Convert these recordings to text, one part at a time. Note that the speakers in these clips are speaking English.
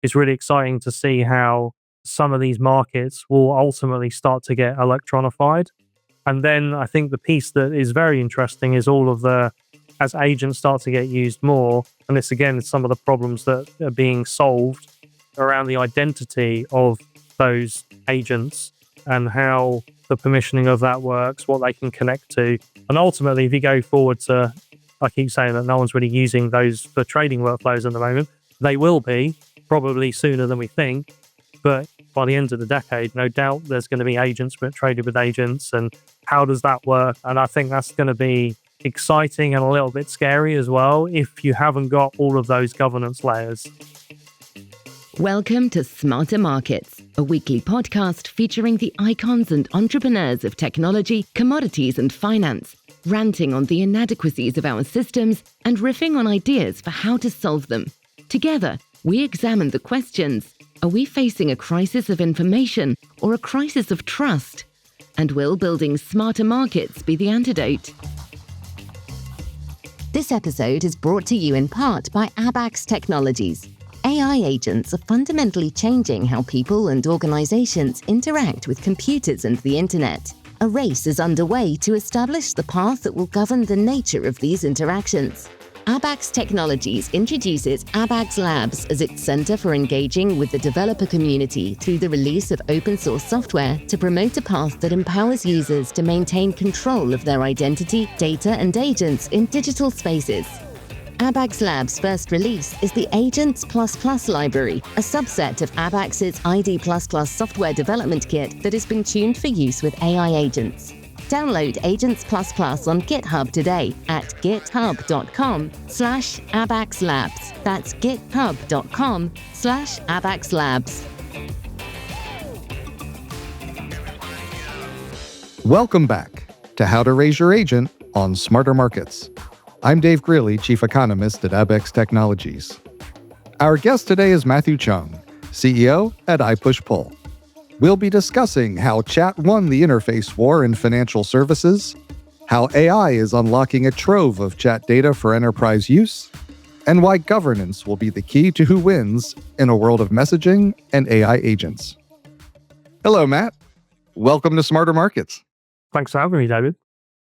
it's really exciting to see how some of these markets will ultimately start to get electronified. And then I think the piece that is very interesting is all of as agents start to get used more, and this again is some of the problems that are being solved around the identity of those agents and how the permissioning of that works, what they can connect to. And ultimately, if you go forward to, I keep saying that no one's really using those for trading workflows at the moment. They will be, probably sooner than we think. But by the end of the decade, no doubt there's going to be agents but traded with agents. And how does that work? And I think that's going to be exciting and a little bit scary as well if you haven't got all of those governance layers. Welcome to Smarter Markets, a weekly podcast featuring the icons and entrepreneurs of technology, commodities and finance, ranting on the inadequacies of our systems and riffing on ideas for how to solve them. Together, we examine the questions: are we facing a crisis of information or a crisis of trust? And will building smarter markets be the antidote? This episode is brought to you in part by Abax Technologies. AI agents are fundamentally changing how people and organizations interact with computers and the internet. A race is underway to establish the path that will govern the nature of these interactions. Abax Technologies introduces Abax Labs as its center for engaging with the developer community through the release of open source software to promote a path that empowers users to maintain control of their identity, data, and agents in digital spaces. Abax Labs' first release is the Agents++ library, a subset of Abax's ID++ software development kit that has been tuned for use with AI agents. Download Agents++ on GitHub today at github.com/AbaxLabs. That's github.com/AbaxLabs. Welcome back to How to Raise Your Agent on Smarter Markets. I'm Dave Greely, Chief Economist at Abax Technologies. Our guest today is Matthew Cheung, CEO at ipushpull. We'll be discussing how chat won the interface war in financial services, how AI is unlocking a trove of chat data for enterprise use, and why governance will be the key to who wins in a world of messaging and AI agents. Hello, Matt. Welcome to Smarter Markets. Thanks for having me, David.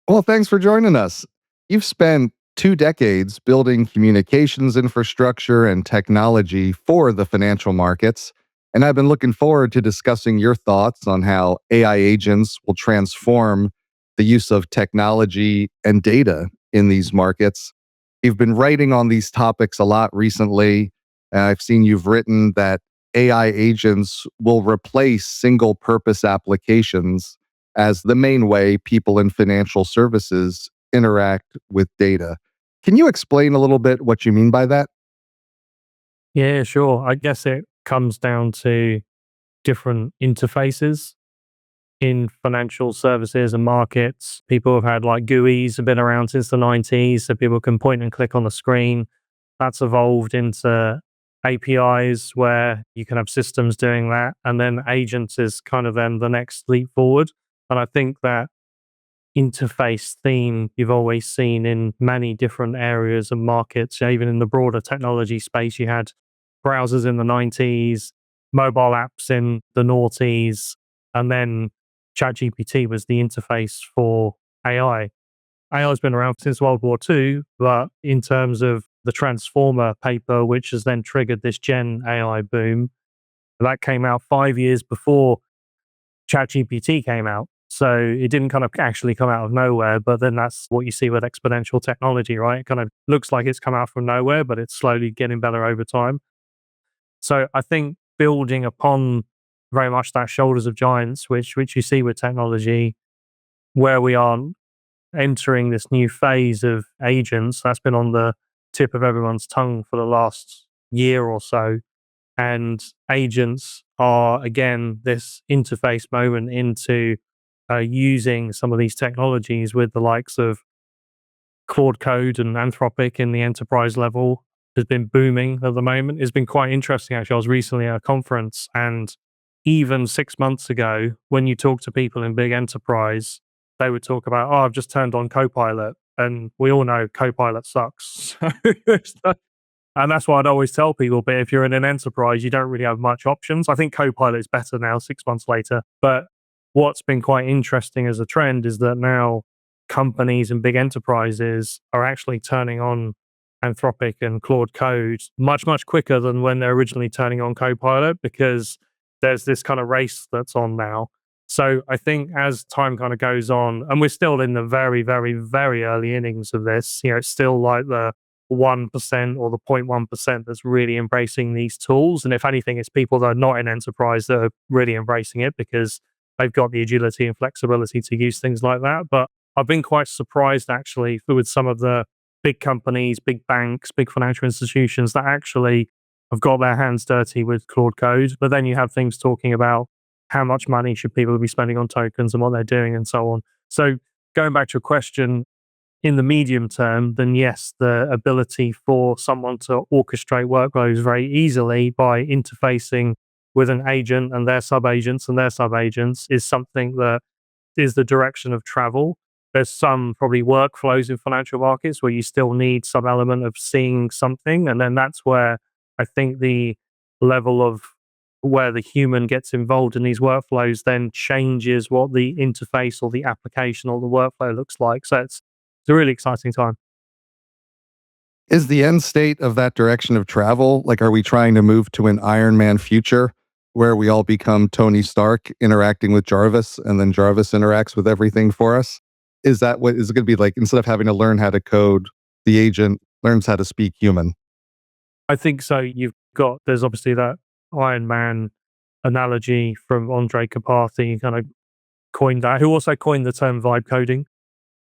Well, thanks for joining us. You've spent 2 decades building communications infrastructure and technology for the financial markets. And I've been looking forward to discussing your thoughts on how AI agents will transform the use of technology and data in these markets. You've been writing on these topics a lot recently. I've seen you've written that AI agents will replace single-purpose applications as the main way people in financial services interact with data. Can you explain a little bit what you mean by that? Yeah, sure. I guess it comes down to different interfaces in financial services and markets. People have had like GUIs have been around since the 90s, so people can point and click on the screen. That's evolved into APIs where you can have systems doing that. And then agents is kind of then the next leap forward. And I think that interface theme you've always seen in many different areas of markets. Even in the broader technology space, you had browsers in the 90s, mobile apps in the noughties, and then ChatGPT was the interface for AI. AI has been around since World War II, but in terms of the Transformer paper, which has then triggered this Gen AI boom, that came out 5 years before ChatGPT came out. So it didn't kind of actually come out of nowhere, but then that's what you see with exponential technology, right? It kind of looks like it's come out from nowhere, but it's slowly getting better over time. So I think building upon very much that shoulders of giants, which you see with technology, where we are entering this new phase of agents, that's been on the tip of everyone's tongue for the last year or so. And agents are, again, this interface moment into using some of these technologies with the likes of Claude Code and Anthropic in the enterprise level has been booming at the moment. It's been quite interesting, actually. I was recently at a conference, and even 6 months ago, when you talk to people in big enterprise, they would talk about, I've just turned on Copilot. And we all know Copilot sucks. And that's what I'd always tell people. But if you're in an enterprise, you don't really have much options. I think Copilot is better now, 6 months later. But what's been quite interesting as a trend is that now companies and big enterprises are actually turning on Anthropic and Claude Code much, much quicker than when they're originally turning on Copilot, because there's this kind of race that's on now. So I think as time kind of goes on, and we're still in the very, very, very early innings of this, it's still like the 1% or the 0.1% that's really embracing these tools. And if anything, it's people that are not in enterprise that are really embracing it because they've got the agility and flexibility to use things like that. But I've been quite surprised actually with some of the big companies, big banks, big financial institutions that actually have got their hands dirty with Claude Code. But then you have things talking about how much money should people be spending on tokens and what they're doing and so on. So going back to your question, in the medium term, then yes, the ability for someone to orchestrate workloads very easily by interfacing with an agent and their sub-agents and their sub-agents is something that is the direction of travel. There's some probably workflows in financial markets where you still need some element of seeing something. And then that's where I think the level of where the human gets involved in these workflows then changes what the interface or the application or the workflow looks like. So it's a really exciting time. Is the end state of that direction of travel, like, are we trying to move to an Iron Man future where we all become Tony Stark interacting with Jarvis and then Jarvis interacts with everything for us? Is that what is it going to be like? Instead of having to learn how to code, the agent learns how to speak human. I think so. There's obviously that Iron Man analogy from Andre Karpathy, kind of coined that, who also coined the term vibe coding.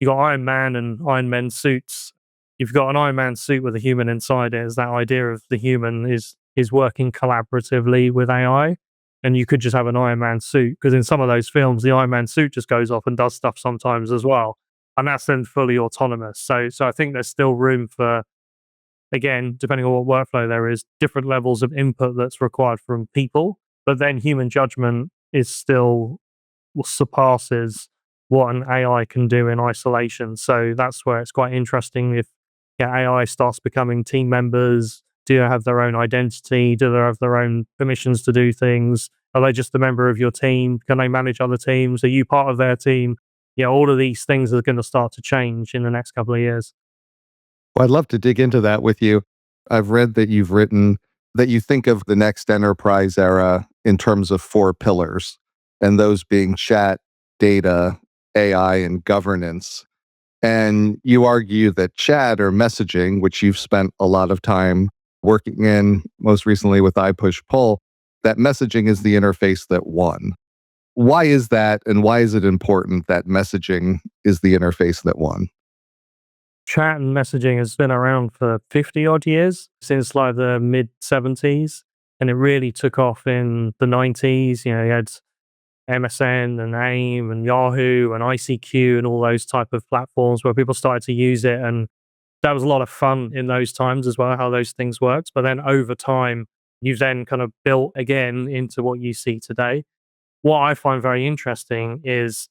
You got Iron Man and Iron Man suits. You've got an Iron Man suit with a human inside it. Is that idea of the human is working collaboratively with AI, and you could just have an Iron Man suit, because in some of those films, the Iron Man suit just goes off and does stuff sometimes as well, and that's then fully autonomous. So I think there's still room for, again, depending on what workflow there is, different levels of input that's required from people, but then human judgment is still surpasses what an AI can do in isolation. So that's where it's quite interesting. If AI starts becoming team members, do they have their own identity? Do they have their own permissions to do things? Are they just a member of your team? Can they manage other teams? Are you part of their team? All of these things are going to start to change in the next couple of years. Well, I'd love to dig into that with you. I've read that you've written that you think of the next enterprise era in terms of four pillars, and those being chat, data, AI, and governance. And you argue that chat or messaging, which you've spent a lot of time working in, most recently with ipushpull, that messaging is the interface that won. Why is that? And why is it important that messaging is the interface that won? Chat and messaging has been around for 50 odd years, since like the mid 70s. And it really took off in the 90s. You had MSN and AIM and Yahoo and ICQ and all those type of platforms where people started to use it. And that was a lot of fun in those times as well, how those things worked. But then over time, you've then kind of built again into what you see today. What I find very interesting is,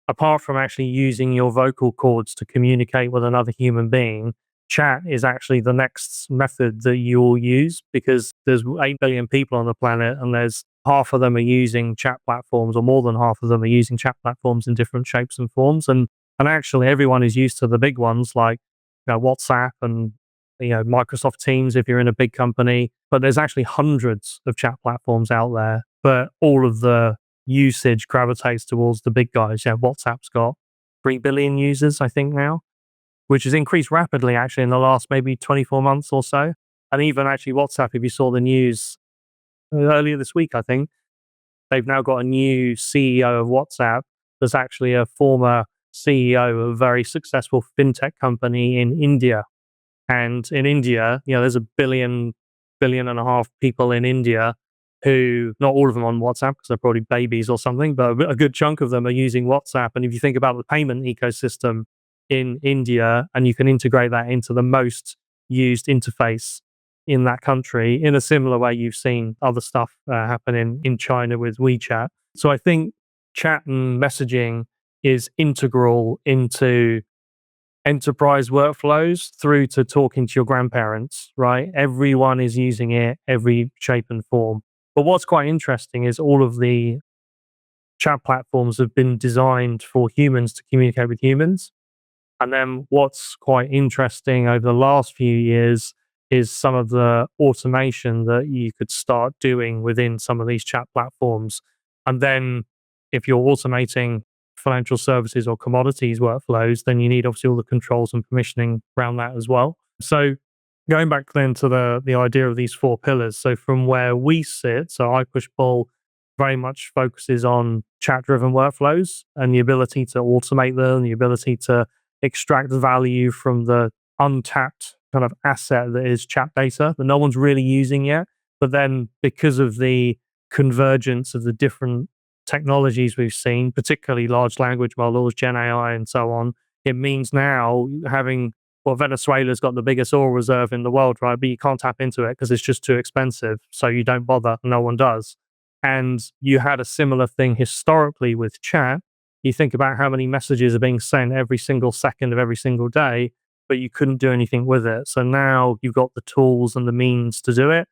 apart from actually using your vocal cords to communicate with another human being, chat is actually the next method that you'll use, because there's 8 billion people on the planet and there's half of them are using chat platforms, or more than half of them are using chat platforms in different shapes and forms. And actually everyone is used to the big ones like WhatsApp and Microsoft Teams if you're in a big company. But there's actually hundreds of chat platforms out there, but all of the usage gravitates towards the big guys. WhatsApp's got 3 billion users, I think now, which has increased rapidly actually in the last maybe 24 months or so. And even actually WhatsApp, if you saw the news earlier this week, I think, they've now got a new CEO of WhatsApp that's actually a former CEO of a very successful fintech company in India. And in India, there's a billion and a half people in India who, not all of them on WhatsApp because they're probably babies or something, but a good chunk of them are using WhatsApp. And if you think about the payment ecosystem in India, and you can integrate that into the most used interface in that country, in a similar way you've seen other stuff happen in China with WeChat. So I think chat and messaging is integral into enterprise workflows through to talking to your grandparents, right? Everyone is using it, every shape and form. But what's quite interesting is all of the chat platforms have been designed for humans to communicate with humans. And then what's quite interesting over the last few years is some of the automation that you could start doing within some of these chat platforms. And then if you're automating financial services or commodities workflows, then you need obviously all the controls and permissioning around that as well. So going back then to the idea of these four pillars. So from where we sit, so ipushpull very much focuses on chat driven workflows and the ability to automate them, the ability to extract value from the untapped kind of asset that is chat data that no one's really using yet. But then because of the convergence of the different technologies we've seen, particularly large language models, Gen AI, and so on, it means now having, well, Venezuela's got the biggest oil reserve in the world, right? But you can't tap into it because it's just too expensive. So you don't bother. No one does. And you had a similar thing historically with chat. You think about how many messages are being sent every single second of every single day, but you couldn't do anything with it. So now you've got the tools and the means to do it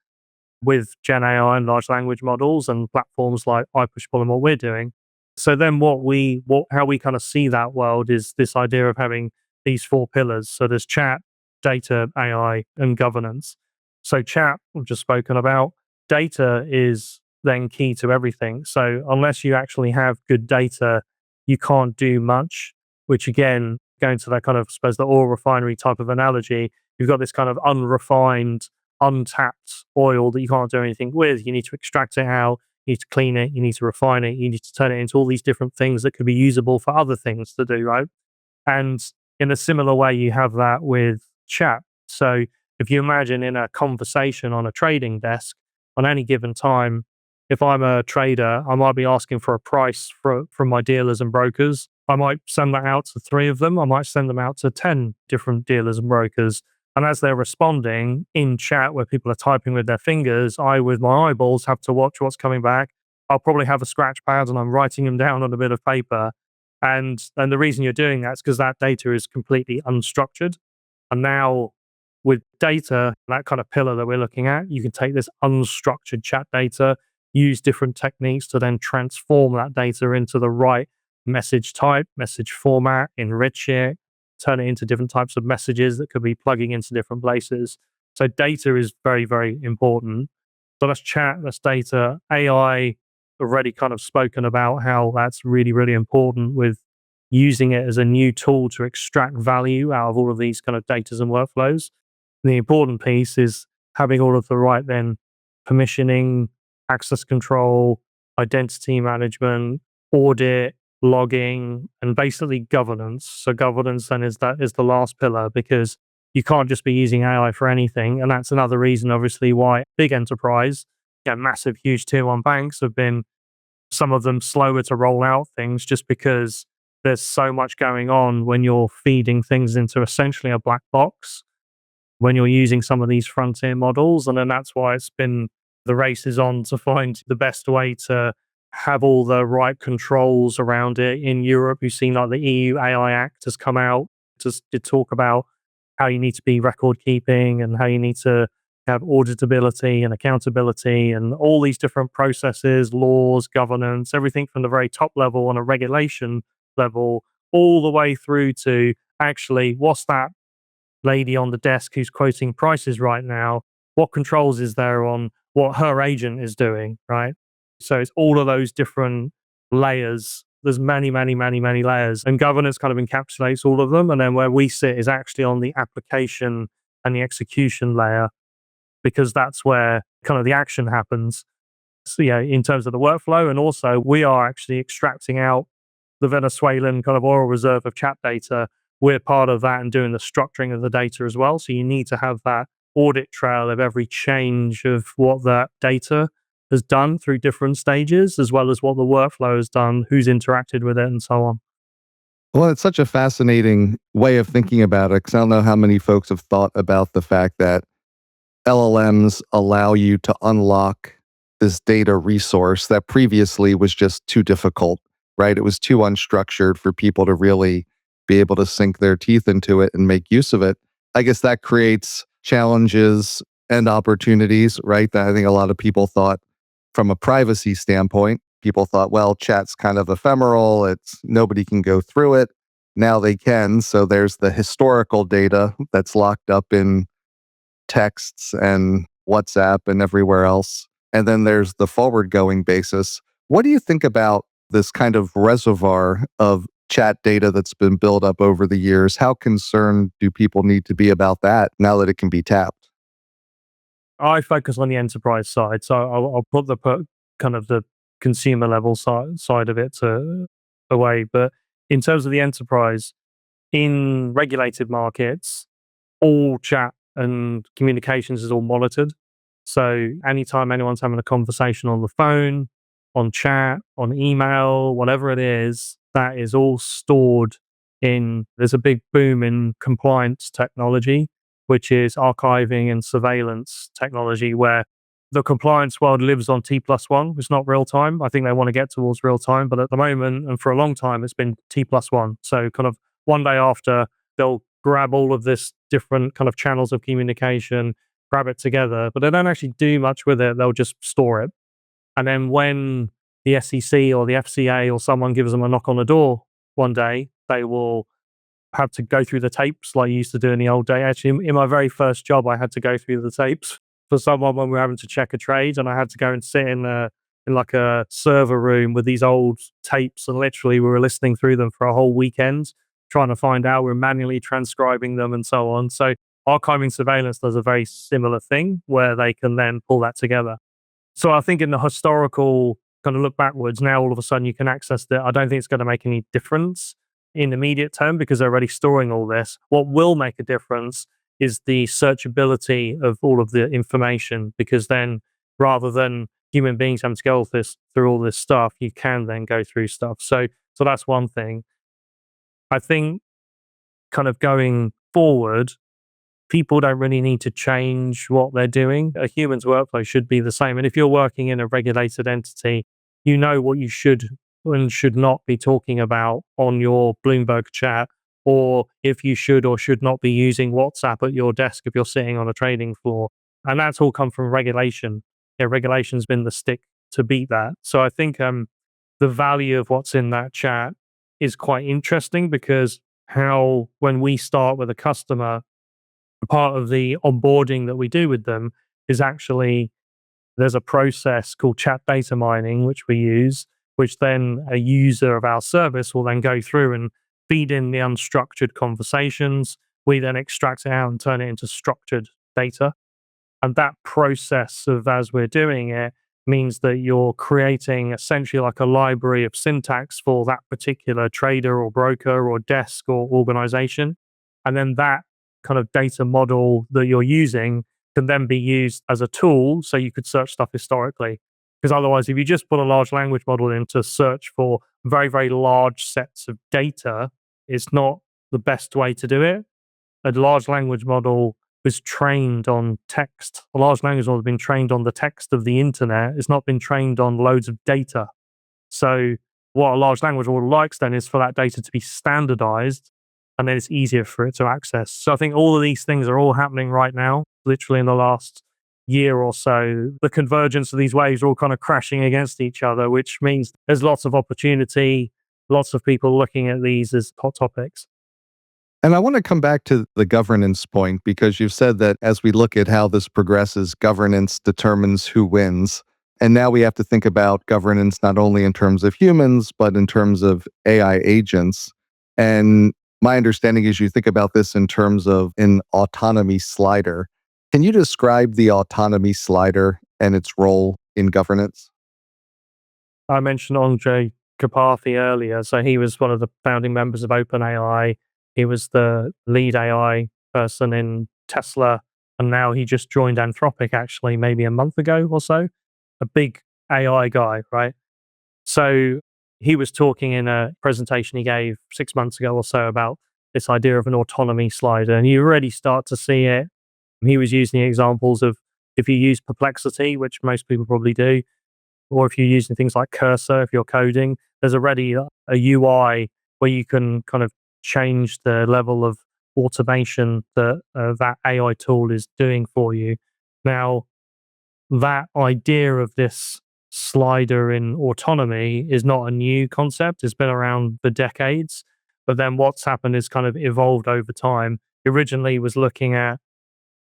with Gen AI and large language models and platforms like ipushpull and what we're doing. So then how we kind of see that world is this idea of having these four pillars. So there's chat, data, AI, and governance. So chat, we've just spoken about. Data is then key to everything. So unless you actually have good data, you can't do much, which again, going to that kind of, I suppose, the oil refinery type of analogy, you've got this kind of unrefined, untapped oil that you can't do anything with. You need to extract it out, you need to clean it, you need to refine it, you need to turn it into all these different things that could be usable for other things to do, right? And in a similar way, you have that with chat. So if you imagine in a conversation on a trading desk, on any given time, if I'm a trader, I might be asking for a price from my dealers and brokers. I might send that out to 3 of them. I might send them out to 10 different dealers and brokers. And as they're responding in chat where people are typing with their fingers, I, with my eyeballs, have to watch what's coming back. I'll probably have a scratch pad and I'm writing them down on a bit of paper. And the reason you're doing that is because that data is completely unstructured. And now with data, that kind of pillar that we're looking at, you can take this unstructured chat data, use different techniques to then transform that data into the right message type, message format, enrich it, turn it into different types of messages that could be plugging into different places. So data is very, very important. So that's chat, that's data. AI, already kind of spoken about how that's really, really important with using it as a new tool to extract value out of all of these kind of datas and workflows. And the important piece is having all of the right then permissioning, access control, identity management, audit, logging, and basically governance. So governance then is the last pillar because you can't just be using AI for anything. And that's another reason, obviously, why big enterprise, massive, huge tier one banks have been some of them slower to roll out things just because there's so much going on when you're feeding things into essentially a black box when you're using some of these frontier models. And then that's why it's been the race is on to find the best way to have all the right controls around it. In Europe, you've seen like the EU AI Act has come out to talk about how you need to be record keeping and how you need to have auditability and accountability and all these different processes, laws, governance, everything from the very top level on a regulation level, all the way through to actually what's that lady on the desk who's quoting prices right now? What controls is there on what her agent is doing, right? So it's all of those different layers. There's many, many, many, many layers, and governance kind of encapsulates all of them. And then where we sit is actually on the application and the execution layer, because that's where kind of the action happens. So, in terms of the workflow, and also we are actually extracting out the Venezuelan kind of oil reserve of chat data. We're part of that and doing the structuring of the data as well. So you need to have that audit trail of every change of what that data has done through different stages, as well as what the workflow has done, who's interacted with it, and so on. Well, it's such a fascinating way of thinking about it because I don't know how many folks have thought about the fact that LLMs allow you to unlock this data resource that previously was just too difficult, right? It was too unstructured for people to really be able to sink their teeth into it and make use of it. I guess that creates challenges and opportunities, right? That I think a lot of people thought from a privacy standpoint, people thought, well, chat's kind of ephemeral. It's nobody can go through it. Now they can. So there's the historical data that's locked up in texts and WhatsApp and everywhere else. And then there's the forward going basis. What do you think about this kind of reservoir of chat data that's been built up over the years? How concerned do people need to be about that now that it can be tapped? I focus on the enterprise side, so I'll put kind of the consumer level side of it away. But in terms of the enterprise, in regulated markets, all chat and communications is all monitored. So anytime anyone's having a conversation on the phone, on chat, on email, whatever it is, that is all stored there's a big boom in compliance technology, which is archiving and surveillance technology, where the compliance world lives on T plus one. It's not real time. I think they want to get towards real time, but at the moment and for a long time, it's been T plus one. So kind of one day after, they'll grab all of this different kind of channels of communication, grab it together, but they don't actually do much with it. They'll just store it. And then when the SEC or the FCA or someone gives them a knock on the door one day, they will have to go through the tapes like you used to do in the old day. Actually, in my very first job, I had to go through the tapes for someone when we were having to check a trade, and I had to go and sit in like a server room with these old tapes, and literally we were listening through them for a whole weekend, trying to find out. We're manually transcribing them and so on. So archiving surveillance does a very similar thing where they can then pull that together. So I think in the historical kind of look backwards, now all of a sudden you can access that. I don't think it's going to make any difference in the immediate term because they're already storing all this. What will make a difference is the searchability of all of the information, because then rather than human beings having to go through all this stuff, you can then go through stuff. So that's one thing. I think kind of going forward, people don't really need to change what they're doing. A human's workflow should be the same. And if you're working in a regulated entity, you know what you should and should not be talking about on your Bloomberg chat, or if you should or should not be using WhatsApp at your desk if you're sitting on a trading floor. And that's all come from regulation. Yeah, regulation's been the stick to beat that. So I think the value of what's in that chat is quite interesting, because how when we start with a customer, part of the onboarding that we do with them is actually there's a process called chat data mining, which we use, which then a user of our service will then go through and feed in the unstructured conversations. We then extract it out and turn it into structured data. And that process of as we're doing it means that you're creating essentially like a library of syntax for that particular trader or broker or desk or organization. And then that kind of data model that you're using can then be used as a tool. So you could search stuff historically. Because otherwise, if you just put a large language model in to search for very, very large sets of data, it's not the best way to do it. A large language model was trained on text. A large language model has been trained on the text of the internet. It's not been trained on loads of data. So what a large language model likes then is for that data to be standardized, and then it's easier for it to access. So I think all of these things are all happening right now, literally in the last year or so. The convergence of these waves are all kind of crashing against each other, which means there's lots of opportunity, lots of people looking at these as hot topics. And I want to come back to the governance point, because you've said that as we look at how this progresses, governance determines who wins. And now we have to think about governance not only in terms of humans, but in terms of AI agents. And my understanding is you think about this in terms of an autonomy slider. Can you describe the autonomy slider and its role in governance? I mentioned Andre Karpathy earlier. So he was one of the founding members of OpenAI. He was the lead AI person in Tesla. And now he just joined Anthropic, actually, maybe a month ago or so. A big AI guy, right? So he was talking in a presentation he gave 6 months ago or so about this idea of an autonomy slider. And you already start to see it. He was using examples of if you use Perplexity, which most people probably do, or if you're using things like Cursor, if you're coding, there's already a UI where you can kind of change the level of automation that that AI tool is doing for you. Now, that idea of this slider in autonomy is not a new concept. It's been around for decades. But then what's happened is kind of evolved over time. It originally was looking at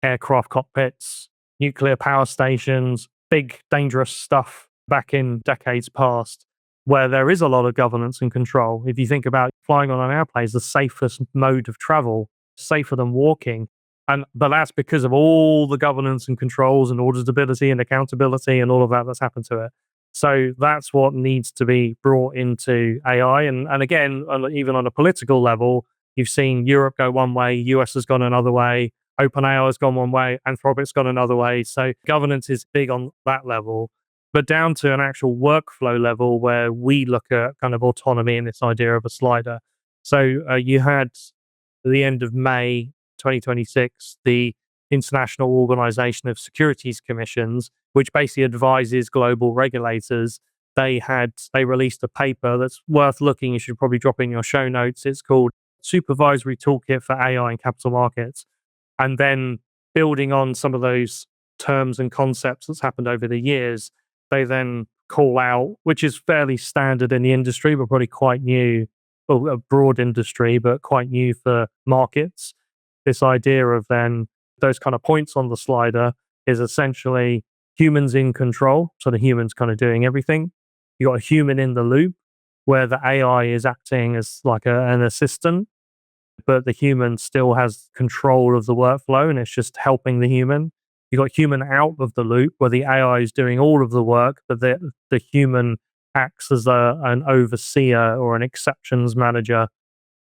aircraft cockpits, nuclear power stations, big, dangerous stuff back in decades past, where there is a lot of governance and control. If you think about flying on an airplane is the safest mode of travel, safer than walking. But that's because of all the governance and controls and auditability and accountability and all of that that's happened to it. So that's what needs to be brought into AI. And again, even on a political level, you've seen Europe go one way, US has gone another way, OpenAI has gone one way, Anthropic's gone another way. So governance is big on that level. But down to an actual workflow level where we look at kind of autonomy and this idea of a slider. So you had at the end of May 2026, the International Organization of Securities Commissions, which basically advises global regulators. They released a paper that's worth looking. You should probably drop in your show notes. It's called Supervisory Toolkit for AI and Capital Markets. And then building on some of those terms and concepts that's happened over the years, they then call out, which is fairly standard in the industry, but probably quite new, or a broad industry, but quite new for markets. This idea of then those kind of points on the slider is essentially humans in control. So the human's kind of doing everything. You got a human in the loop where the AI is acting as like an assistant, but the human still has control of the workflow and it's just helping the human. You got human out of the loop where the AI is doing all of the work, but the human acts as an overseer or an exceptions manager.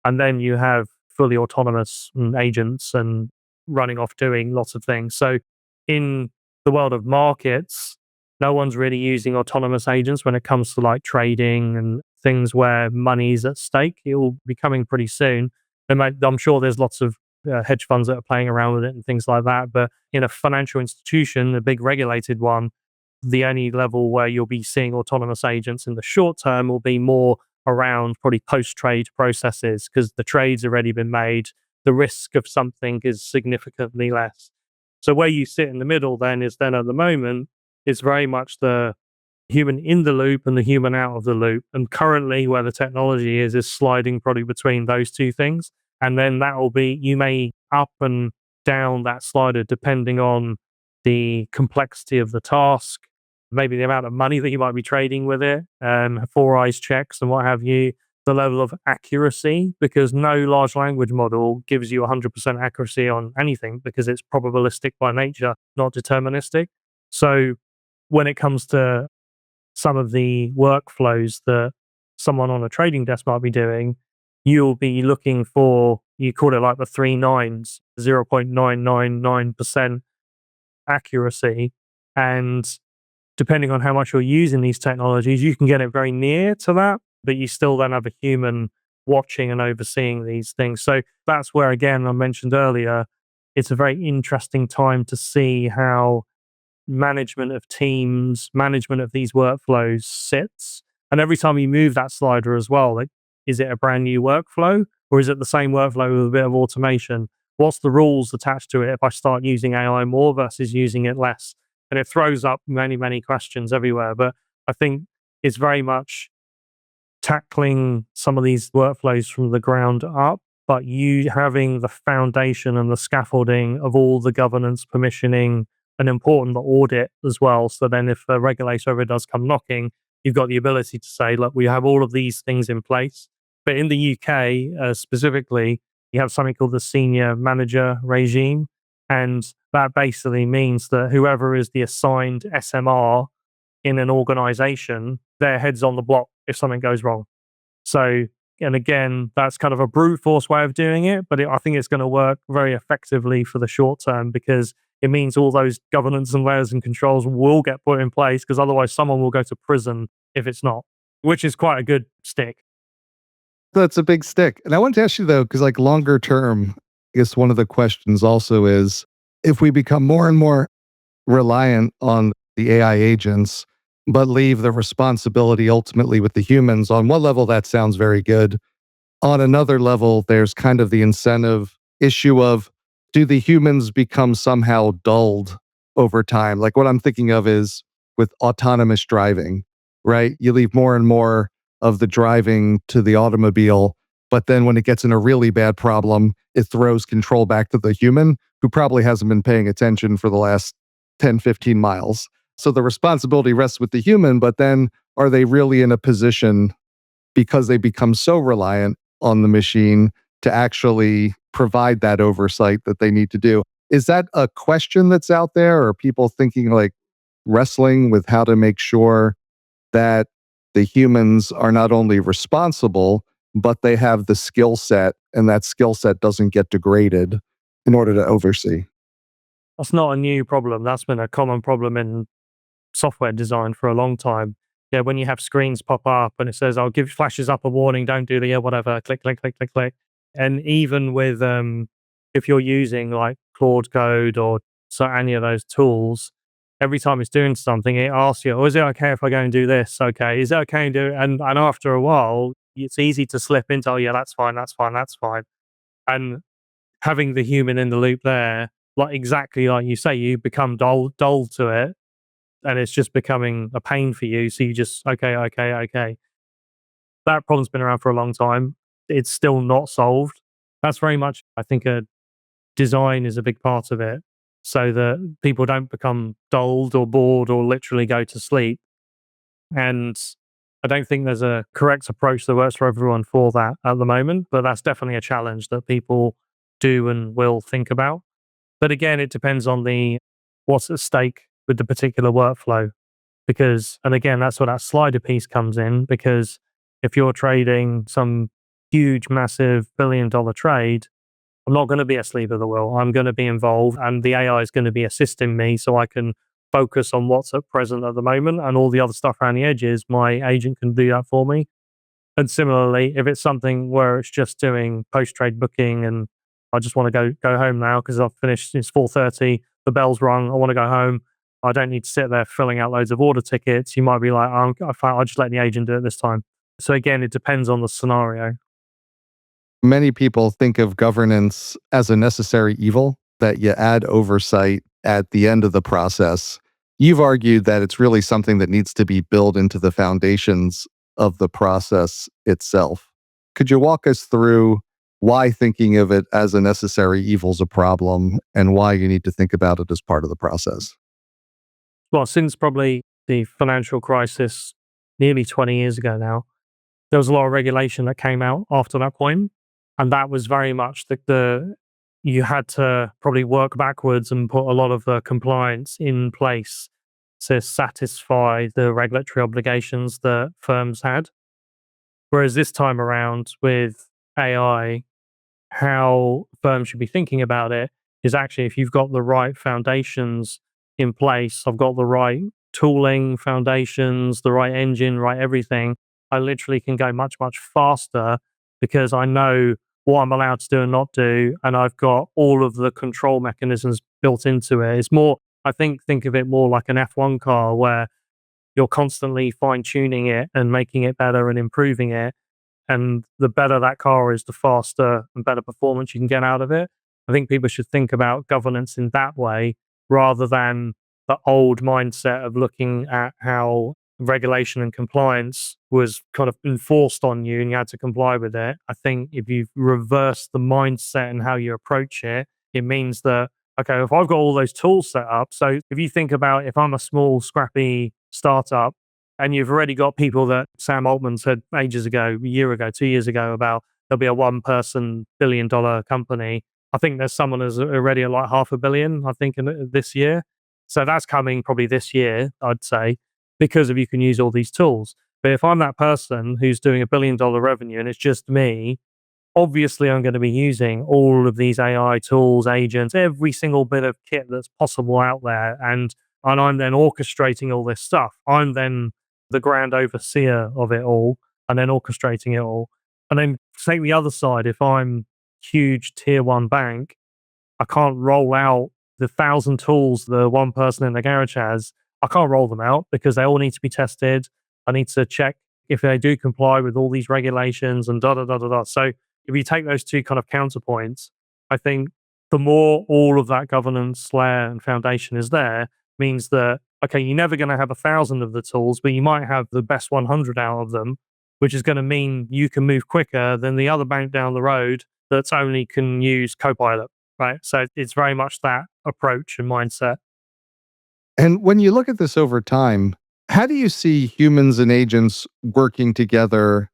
And then you have fully autonomous agents and running off doing lots of things. So in the world of markets, no one's really using autonomous agents when it comes to like trading and things where money's at stake. It will be coming pretty soon. I'm sure there's lots of hedge funds that are playing around with it and things like that. But in a financial institution, a big regulated one, the only level where you'll be seeing autonomous agents in the short term will be more around probably post-trade processes because the trade's already been made. The risk of something is significantly less. So where you sit in the middle then is then at the moment, it's very much the human in the loop and the human out of the loop. And currently where the technology is sliding probably between those two things. And then that will be, you may up and down that slider depending on the complexity of the task, maybe the amount of money that you might be trading with it, four eyes checks and what have you, the level of accuracy, because no large language model gives you 100% accuracy on anything because it's probabilistic by nature, not deterministic. So when it comes to some of the workflows that someone on a trading desk might be doing, you'll be looking for, you call it like the three nines, 0.999% accuracy. And depending on how much you're using these technologies, you can get it very near to that, but you still then have a human watching and overseeing these things. So that's where, again, I mentioned earlier, it's a very interesting time to see how management of teams, management of these workflows sits. And every time you move that slider as well, like, is it a brand new workflow or is it the same workflow with a bit of automation? What's the rules attached to it if I start using AI more versus using it less? And it throws up many, many questions everywhere. But I think it's very much tackling some of these workflows from the ground up, but you having the foundation and the scaffolding of all the governance, permissioning, and important the audit as well. So then if a regulator ever does come knocking, you've got the ability to say, look, we have all of these things in place. But in the UK specifically, you have something called the senior manager regime. And that basically means that whoever is the assigned SMR in an organization, their head's on the block if something goes wrong. So, and again, that's kind of a brute force way of doing it, but I think it's going to work very effectively for the short term because it means all those governance and layers and controls will get put in place because otherwise someone will go to prison if it's not, which is quite a good stick. That's a big stick. And I wanted to ask you though, because like longer term, I guess one of the questions also is if we become more and more reliant on the AI agents, but leave the responsibility ultimately with the humans, on one level that sounds very good. On another level, there's kind of the incentive issue of, do the humans become somehow dulled over time? Like what I'm thinking of is with autonomous driving, right? You leave more and more of the driving to the automobile, but then when it gets in a really bad problem, it throws control back to the human who probably hasn't been paying attention for the last 10, 15 miles. So the responsibility rests with the human, but then are they really in a position, because they become so reliant on the machine, to actually provide that oversight that they need to do? Is that a question that's out there? Or are people thinking, like, wrestling with how to make sure that the humans are not only responsible, but they have the skill set and that skill set doesn't get degraded in order to oversee? That's not a new problem. That's been a common problem in software design for a long time. Yeah, when you have screens pop up and it says, "I'll give flashes up a warning, don't do the whatever, click, click, click, click, click." And even with if you're using like Claude Code or so any of those tools, every time it's doing something, it asks you, "Oh, is it okay if I go and do this? Okay, is it okay to do it?" And after a while, it's easy to slip into, "Oh yeah, that's fine, that's fine, that's fine." And having the human in the loop there, like exactly like you say, you become dull to it and it's just becoming a pain for you. So you just, okay, okay, okay. That problem's been around for a long time. It's still not solved. That's very much, I think, a design is a big part of it so that people don't become dulled or bored or literally go to sleep. And I don't think there's a correct approach that works for everyone for that at the moment, but that's definitely a challenge that people do and will think about. But again, it depends on the what's at stake with the particular workflow. Because, and again, that's where that slider piece comes in. Because if you're trading some huge, massive $1 billion trade, I'm not going to be asleep at the wheel. I'm going to be involved, and the AI is going to be assisting me so I can focus on what's at present at the moment, and all the other stuff around the edges, my agent can do that for me. And similarly, if it's something where it's just doing post trade booking and I just want to go home now because I've finished, it's 4:30, the bell's rung, I want to go home. I don't need to sit there filling out loads of order tickets. You might be like, I'll just let the agent do it this time. So again, it depends on the scenario. Many people think of governance as a necessary evil, that you add oversight at the end of the process. You've argued that it's really something that needs to be built into the foundations of the process itself. Could you walk us through why thinking of it as a necessary evil is a problem and why you need to think about it as part of the process? Well, since probably the financial crisis nearly 20 years ago now, there was a lot of regulation that came out after that point, and that was very much the you had to probably work backwards and put a lot of the compliance in place to satisfy the regulatory obligations that firms had. Whereas this time around with AI, how firms should be thinking about it is actually if you've got the right foundations in place, I've got the right tooling, foundations, the right engine, right everything, I literally can go much, much faster because I know what I'm allowed to do and not do. And I've got all of the control mechanisms built into it. It's more, I think of it more like an F1 car where you're constantly fine tuning it and making it better and improving it, and the better that car is, the faster and better performance you can get out of it. I think people should think about governance in that way rather than the old mindset of looking at how regulation and compliance was kind of enforced on you and you had to comply with it. I think if you reverse the mindset and how you approach it, it means that, okay, if I've got all those tools set up, so if you think about if I'm a small, scrappy startup, and you've already got people that Sam Altman said ages ago, a year ago, 2 years ago, about there'll be a one-person $1 billion company. I think there's someone who's already at like 500 million, I think, this year. So that's coming probably this year, I'd say, because of you can use all these tools. But if I'm that person who's doing $1 billion revenue and it's just me, obviously I'm going to be using all of these AI tools, agents, every single bit of kit that's possible out there. And I'm then orchestrating all this stuff. I'm then the grand overseer of it all and then orchestrating it all. And then take the other side, if I'm huge tier one bank, I can't roll out the 1,000 tools the one person in the garage has. I can't roll them out because they all need to be tested. I need to check if they do comply with all these regulations and da da da da da. So if you take those two kind of counterpoints, I think the more all of that governance layer and foundation is there, means that, okay, you're never going to have 1,000 of the tools, but you might have the best 100 out of them, which is going to mean you can move quicker than the other bank down the road that's only can use Copilot, right? So it's very much that approach and mindset. And when you look at this over time, how do you see humans and agents working together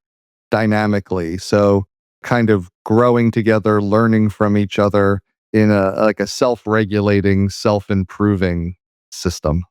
dynamically? So kind of growing together, learning from each other in a self-regulating, self-improving system.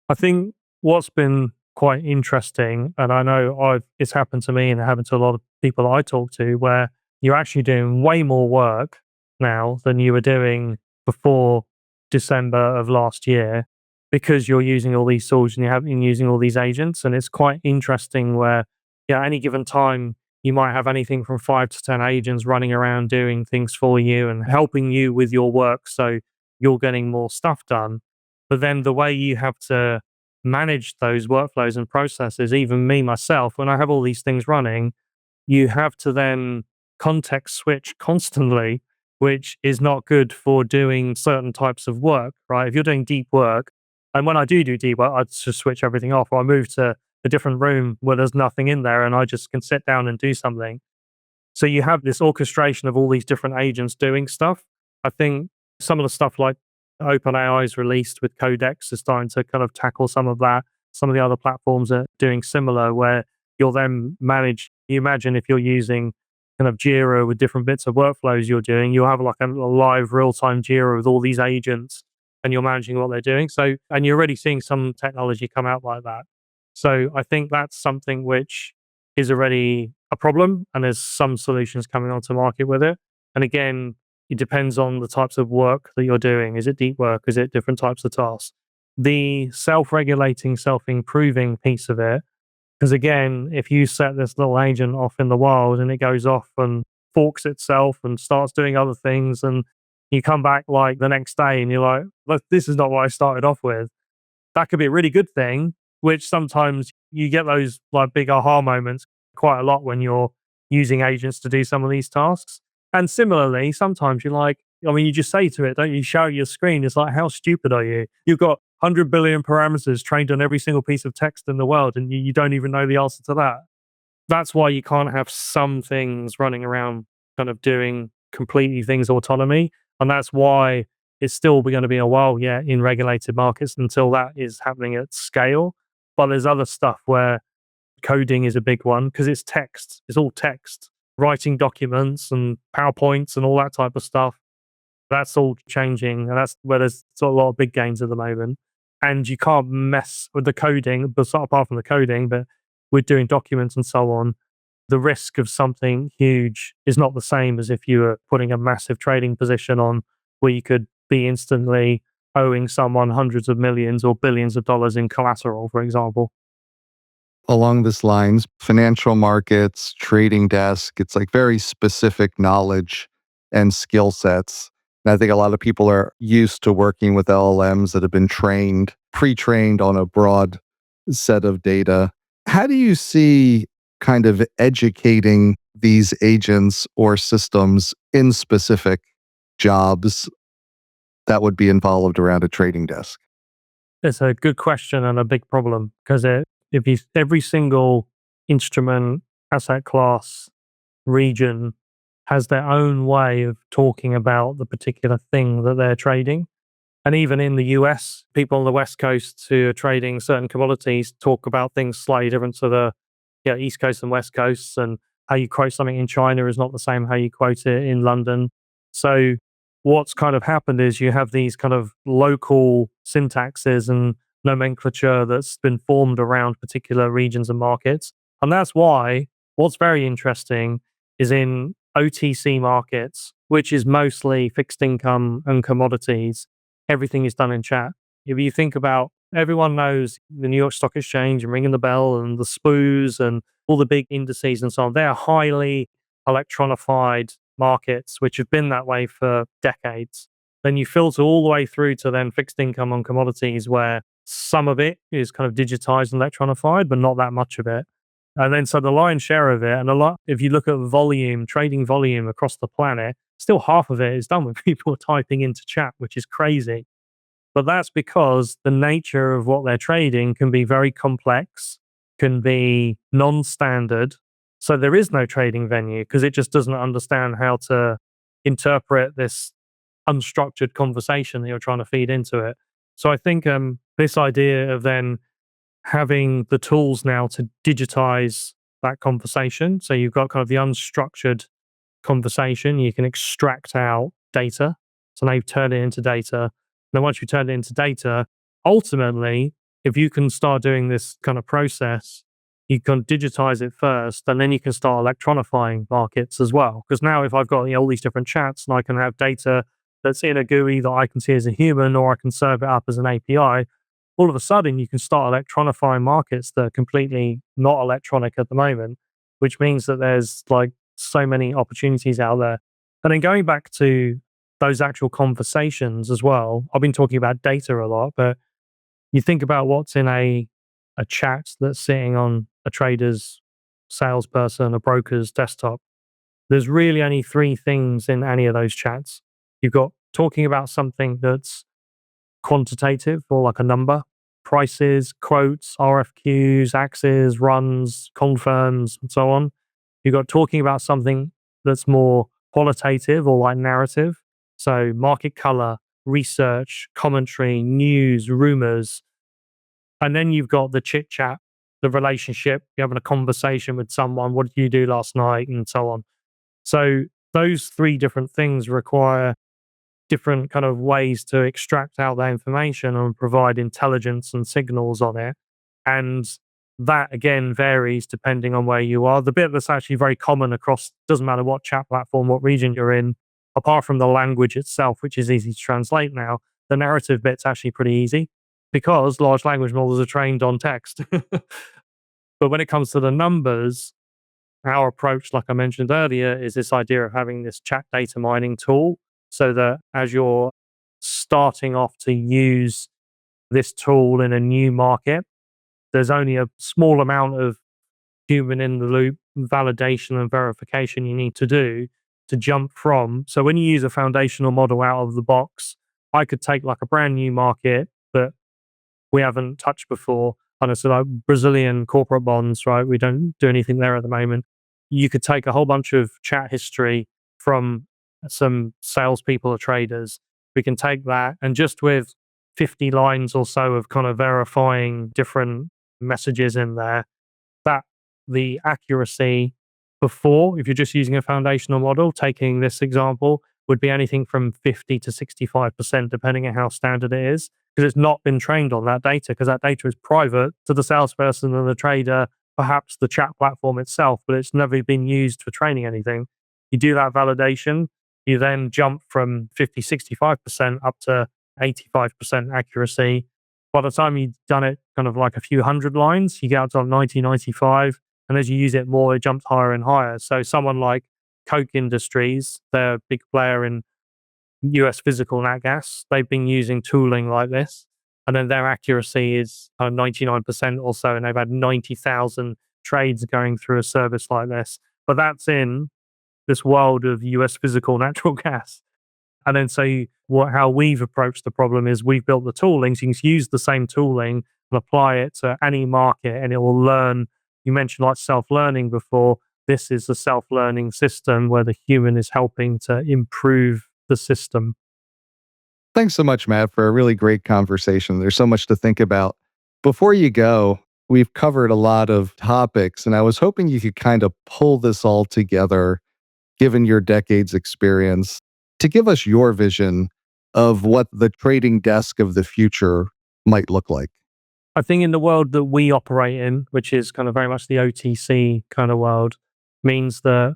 I think what's been quite interesting, and I know it's happened to me and it happened to a lot of people I talk to, where you're actually doing way more work now than you were doing before December of last year because you're using all these tools and you have been using all these agents. And it's quite interesting where, yeah, any given time, you might have anything from 5 to 10 agents running around doing things for you and helping you with your work. So you're getting more stuff done. But then the way you have to manage those workflows and processes, even me myself, when I have all these things running, you have to then context switch constantly, which is not good for doing certain types of work, right? If you're doing deep work, and when I do deep work, I just switch everything off, or I move to a different room where there's nothing in there and I just can sit down and do something. So you have this orchestration of all these different agents doing stuff. I think some of the stuff like OpenAI's released with Codex is starting to kind of tackle some of that. Some of the other platforms are doing similar, where you'll then manage. You imagine if you're using kind of Jira with different bits of workflows you're doing, you'll have like a live real time Jira with all these agents and you're managing what they're doing. So, and you're already seeing some technology come out like that. So I think that's something which is already a problem, and there's some solutions coming onto market with it. And again, it depends on the types of work that you're doing. Is it deep work? Is it different types of tasks? The self-regulating, self-improving piece of it, because again, if you set this little agent off in the wild and it goes off and forks itself and starts doing other things, and you come back like the next day and you're like, "Look, this is not what I started off with." That could be a really good thing, which sometimes you get those like big aha moments quite a lot when you're using agents to do some of these tasks. And similarly, sometimes you're like, I mean, you just say to it, don't you? Show your screen. It's like, how stupid are you? You've got 100 billion parameters trained on every single piece of text in the world, and you don't even know the answer to that. That's why you can't have some things running around kind of doing completely things autonomy. And that's why it's still going to be a while yet in regulated markets until that is happening at scale. But there's other stuff where coding is a big one because it's text. It's all text, writing documents and PowerPoints and all that type of stuff. That's all changing. And that's where there's sort of a lot of big gains at the moment. And you can't mess with the coding, but apart from the coding, but with doing documents and so on, the risk of something huge is not the same as if you were putting a massive trading position on where you could be instantly owing someone hundreds of millions or billions of dollars in collateral, for example. Along this lines, financial markets, trading desk, it's like very specific knowledge and skill sets. And I think a lot of people are used to working with LLMs that have been pre-trained on a broad set of data. How do you see kind of educating these agents or systems in specific jobs that would be involved around a trading desk? It's a good question and a big problem because if you every single instrument, asset class, region has their own way of talking about the particular thing that they're trading. And even in the US, people on the West Coast who are trading certain commodities talk about things slightly different to the East Coast and West Coasts. And how you quote something in China is not the same how you quote it in London. So what's kind of happened is you have these kind of local syntaxes and nomenclature that's been formed around particular regions and markets. And that's why what's very interesting is in OTC markets, which is mostly fixed income and commodities, everything is done in chat. If you think about everyone knows the New York Stock Exchange and ringing the bell and the SPOOs and all the big indices and so on, they're highly electronified markets, which have been that way for decades. Then you filter all the way through to then fixed income on commodities where some of it is kind of digitized and electronified, but not that much of it. And then so the lion's share of it, and a lot, if you look at volume, trading volume across the planet, still half of it is done with people typing into chat, which is crazy. But that's because the nature of what they're trading can be very complex, can be non standard. So there is no trading venue because it just doesn't understand how to interpret this unstructured conversation that you're trying to feed into it. So I think this idea of then having the tools now to digitize that conversation. So you've got kind of the unstructured conversation, you can extract out data. So now you've turned it into data. Then once you turn it into data, ultimately, if you can start doing this kind of process, you can digitize it first, and then you can start electronifying markets as well. Because now if I've got all these different chats and I can have data that's in a GUI that I can see as a human, or I can serve it up as an API, all of a sudden you can start electronifying markets that are completely not electronic at the moment, which means that there's like so many opportunities out there. And then going back to those actual conversations as well, I've been talking about data a lot, but you think about what's in a chat that's sitting on a trader's, salesperson, a broker's desktop. There's really only three things in any of those chats. You've got talking about something that's quantitative or like a number, prices, quotes, RFQs, axes, runs, confirms, and so on. You've got talking about something that's more qualitative or like narrative. So market color, research, commentary, news, rumors. And then you've got the chit chat, the relationship, you're having a conversation with someone. What did you do last night? And so on. So those three different things require different kind of ways to extract out that information and provide intelligence and signals on it. And that again varies depending on where you are. The bit that's actually very common across, doesn't matter what chat platform, what region you're in, apart from the language itself, which is easy to translate now, the narrative bit's actually pretty easy because large language models are trained on text. But when it comes to the numbers, our approach, like I mentioned earlier, is this idea of having this chat data mining tool so that as you're starting off to use this tool in a new market, there's only a small amount of human in the loop validation and verification you need to do to jump from. So when you use a foundational model out of the box, I could take like a brand new market that we haven't touched before. And it's like Brazilian corporate bonds, right? We don't do anything there at the moment. You could take a whole bunch of chat history from some salespeople or traders. We can take that and just with 50 lines or so of kind of verifying different messages in there, that the accuracy before, if you're just using a foundational model, taking this example, would be anything from 50 to 65%, depending on how standard it is, because it's not been trained on that data, because that data is private to the salesperson and the trader, perhaps the chat platform itself, but it's never been used for training anything. You do that validation, you then jump from 50, 65% up to 85% accuracy. By the time you've done it kind of like a few hundred lines, you get up to 90, 95. And as you use it more, it jumps higher and higher. So someone like Coke Industries, they're a big player in US physical nat gas. They've been using tooling like this. And then their accuracy is 99% or so. And they've had 90,000 trades going through a service like this. But that's in this world of US physical natural gas. And then so how we've approached the problem is we've built the tooling. So you can use the same tooling and apply it to any market and it will learn. You mentioned like self-learning before. This is a self-learning system where the human is helping to improve the system. Thanks so much, Matt, for a really great conversation. There's so much to think about. Before you go, we've covered a lot of topics, and I was hoping you could kind of pull this all together, given your decades experience, to give us your vision of what the trading desk of the future might look like. I think in the world that we operate in, which is kind of very much the OTC kind of world, means that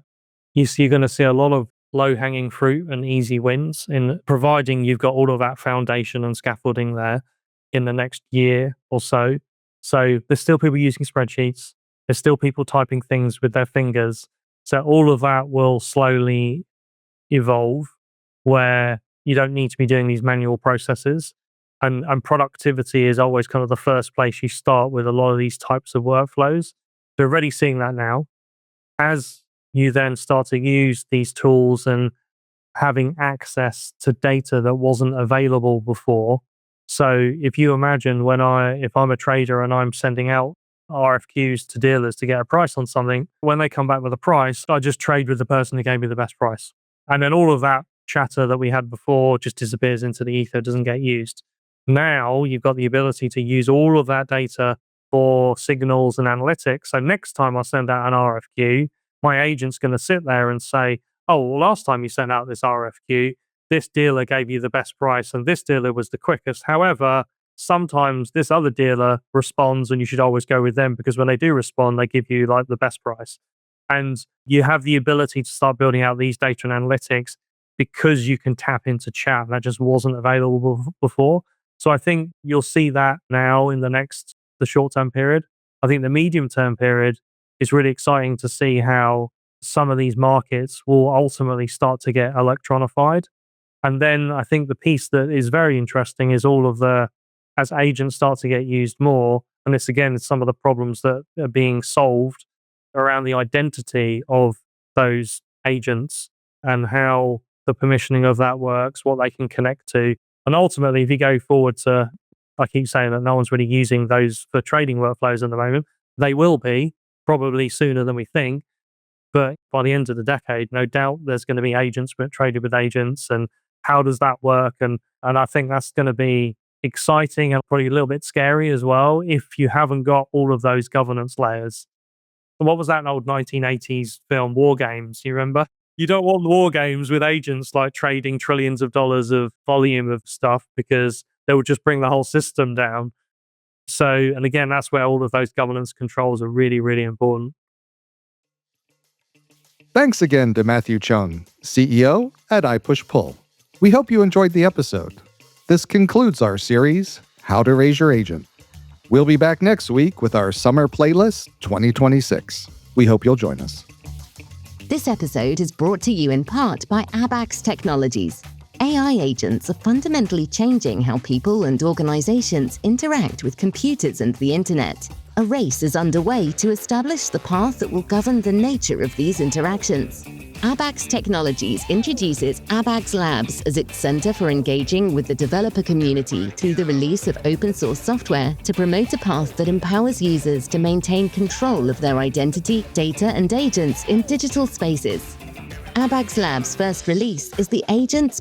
you're going to see a lot of low hanging fruit and easy wins in providing you've got all of that foundation and scaffolding there in the next year or so. So there's still people using spreadsheets. There's still people typing things with their fingers. So all of that will slowly evolve where you don't need to be doing these manual processes. And productivity is always kind of the first place you start with a lot of these types of workflows. We're already seeing that now. As you then start to use these tools and having access to data that wasn't available before. So if you imagine if I'm a trader and I'm sending out RFQs to dealers to get a price on something, when they come back with a price, I just trade with the person who gave me the best price. And then all of that chatter that we had before just disappears into the ether, doesn't get used. Now you've got the ability to use all of that data for signals and analytics. So next time I send out an RFQ, my agent's going to sit there and say, oh, well, last time you sent out this RFQ, this dealer gave you the best price and this dealer was the quickest. However, sometimes this other dealer responds and you should always go with them because when they do respond, they give you like the best price. And you have the ability to start building out these data and analytics because you can tap into chat that just wasn't available before. So I think you'll see that now in the short-term period. I think the medium-term period is really exciting to see how some of these markets will ultimately start to get electronified. And then I think the piece that is very interesting is as agents start to get used more, and this again is some of the problems that are being solved around the identity of those agents and how the permissioning of that works, what they can connect to. And ultimately, if you go forward to, I keep saying that no one's really using those for trading workflows at the moment. They will be probably sooner than we think. But by the end of the decade, no doubt there's going to be agents traded with agents. And how does that work? And I think that's going to be exciting and probably a little bit scary as well if you haven't got all of those governance layers. And what was that old 1980s film, War Games? You remember? You don't want war games with agents like trading trillions of dollars of volume of stuff because they would just bring the whole system down. So, and again, that's where all of those governance controls are really, really important. Thanks again to Matthew Cheung, CEO at ipushpull. We hope you enjoyed the episode. This concludes our series, How to Raise Your Agent. We'll be back next week with our Summer Playlist 2026. We hope you'll join us. This episode is brought to you in part by Abax Technologies. AI agents are fundamentally changing how people and organizations interact with computers and the internet. A race is underway to establish the path that will govern the nature of these interactions. Abax Technologies introduces Abax Labs as its center for engaging with the developer community through the release of open source software to promote a path that empowers users to maintain control of their identity, data, and agents in digital spaces. Abax Labs' first release is the Agents++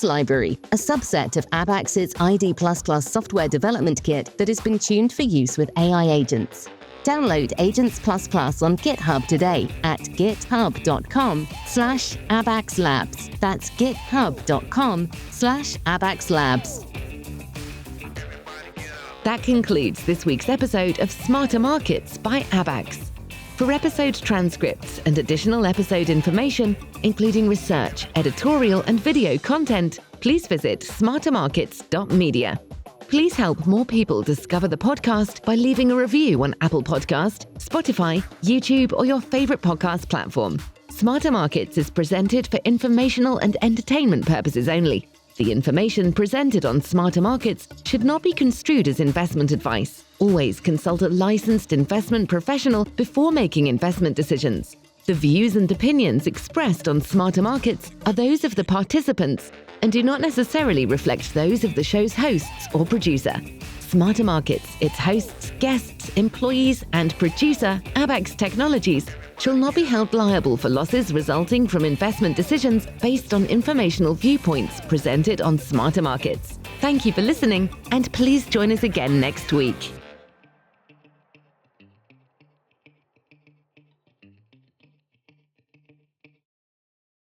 library, a subset of Abax's ID++ software development kit that has been tuned for use with AI agents. Download Agents++ on GitHub today at github.com/AbaxLabs. That's github.com/AbaxLabs. That concludes this week's episode of Smarter Markets by Abax. For episode transcripts and additional episode information, including research, editorial, and video content, please visit smartermarkets.media. Please help more people discover the podcast by leaving a review on Apple Podcast, Spotify, YouTube, or your favorite podcast platform. Smarter Markets is presented for informational and entertainment purposes only. The information presented on Smarter Markets should not be construed as investment advice. Always consult a licensed investment professional before making investment decisions. The views and opinions expressed on Smarter Markets are those of the participants and do not necessarily reflect those of the show's hosts or producer. Smarter Markets, its hosts, guests, employees, and producer, Abax Technologies, shall not be held liable for losses resulting from investment decisions based on informational viewpoints presented on Smarter Markets. Thank you for listening, and please join us again next week.